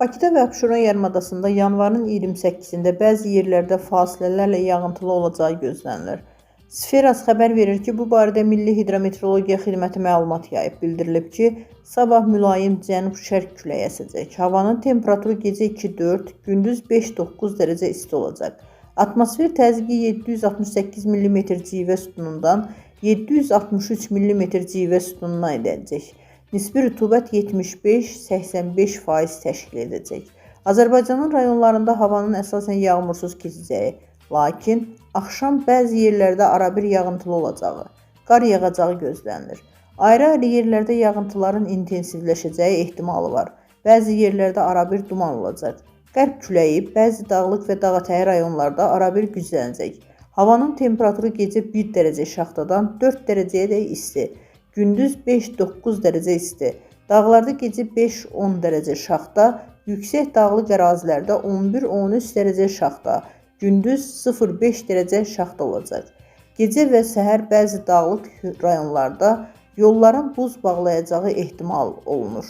Bakıda və Abşeron yarımadasında yanvarın 28-də bəzi yerlərdə fasilələrlə yağıntılı olacağı gözlənilir. Sferas xəbər verir ki, bu barədə Milli Hidrometeorologiya Xidməti məlumat yayıb. Bildirilib ki, sabah mülayim cənub-şərq küləyi əsəcək. Havanın temperaturu gecə 2-4, gündüz 5-9 dərəcə isti olacaq. Atmosfer təzyiqi 768 mm civə sütunundan 763 mm civə sütununa edəcək. Nisbi rütubət 75-85% təşkil edəcək. Azərbaycanın rayonlarında havanın əsasən yağmursuz keçəcəyi, lakin axşam bəzi yerlərdə arabir yağıntılı olacağı, qar yağacağı gözlənilir. Ayrı-ayrı yerlərdə yağıntıların intensivləşəcəyi ehtimalı var. Bəzi yerlərdə arabir duman olacaq. Qərb küləyi bəzi dağlıq və dağətəyi rayonlarda arabir güclənəcək. Havanın temperaturu gecə 1 dərəcə şaxtadan 4 dərəcəyə də isti. Gündüz 5-9 dərəcə isti. Dağlarda gecə 5-10 dərəcə şaxta, yüksək dağlıq ərazilərdə 11-13 dərəcə şaxta, gündüz 0-5 dərəcə şaxta olacaq. Gecə və səhər bəzi dağlıq rayonlarda yolların buz bağlayacağı ehtimal olunur.